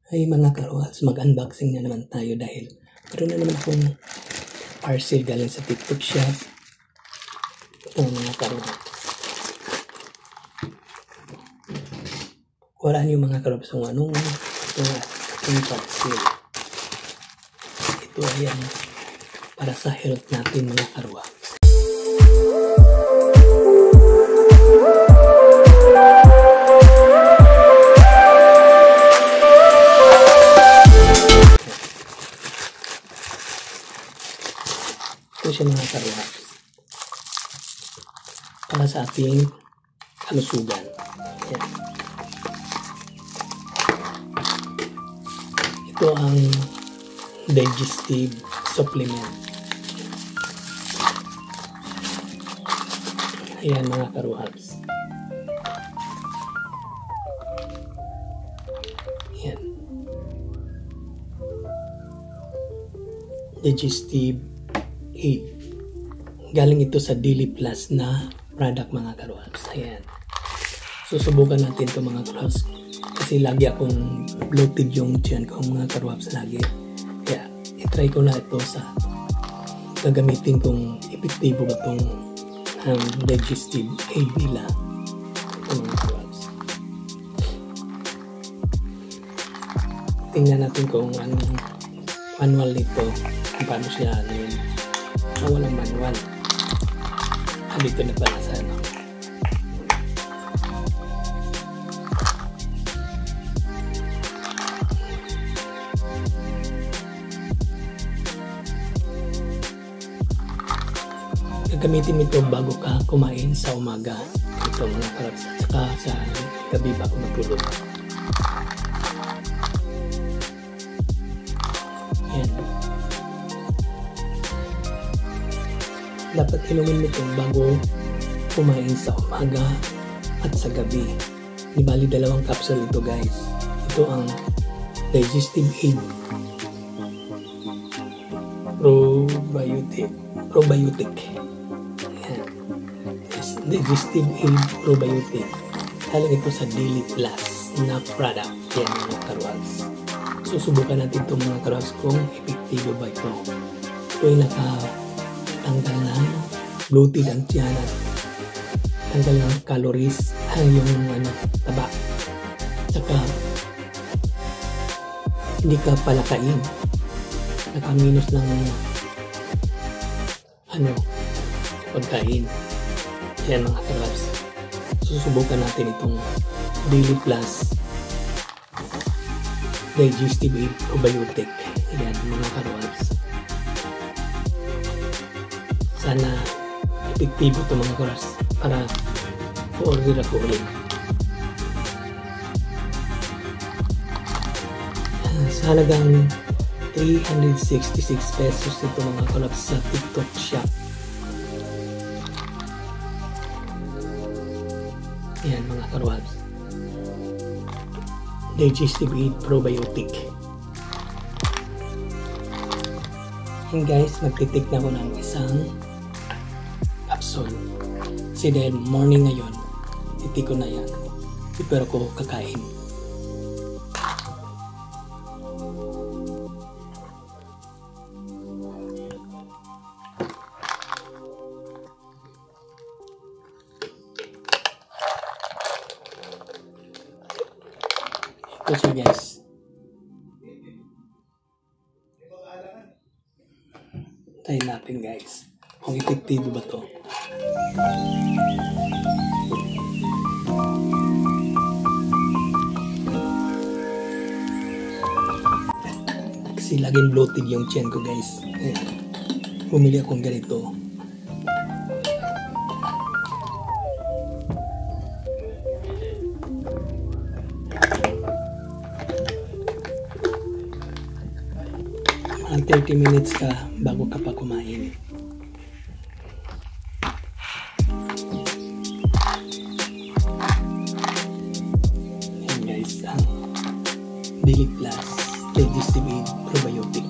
Ay mga karuhats, mag-unboxing na naman tayo dahil meron na naman akong parcel galing sa TikTok shop. Ito mga karuhats. Wala niyo mga karuhats kung anong ating parcel. Ito ay para sa health natin mga karuhats. Ito siya mga karuhats. Para sa ating kalusugan. Yan. Ito ang digestive supplement. Ayan mga karuhats. Ayan. Digestive aid. Galing ito sa Daily Plus na product mga karuhats. Ayan. Susubukan natin ito mga karuhats. Kasi lagi akong bloated yung tiyan ko mga karuhats lagi. Kaya itry ko na ito sa gagamitin kung epektibo ba itong digestive aid nila. Ito mga karuhats. Tingnan natin kung anong manual nito. Kung paano siya walang manual. Dito na pala sa gagamitin ito bago ka kumain sa umaga. Ito mga karuhats. At saka sa gabi bago matulog. Yan. Dapat inumin mo ito bago kumain sa umaga at sa gabi. Di bali 2 capsule ito guys. Ito ang digestive aid probiotic. Ayan. Digestive aid probiotic. Galing ito sa Daily Plus na product. Yan mga karuhats. Susubukan natin itong mga karuhats kung epektibo ba ito. Ito ay tanggal ng bloated ang tiyan at tanggal ng calories yung taba. Saka hindi ka palakain, nakaminus ng pagkain. Yan mga karuhats. Susubukan natin itong Daily Plus digestive aid probiotic. Yan mga karuhats. Sana epektibo ito mga karuhats para order ako ulit. Sa halagang 366 pesos ito mga karuhats sa TikTok shop. Ayan mga karuhats. Digestive aid probiotic. And guys, magtitik na ako ng isang capsule. Kasi dahil morning ngayon, titik ko na yan. Pero ko kakain. Ito siya guys. Tayo natin guys. Kung epektibo ba to. Kasi laging bloated yung tiyan ko guys. Bumili akong ganito. Ang 30 minutes ka bago ka pa kumain. Ayan guys, ang Daily Plus digestive aid probiotic.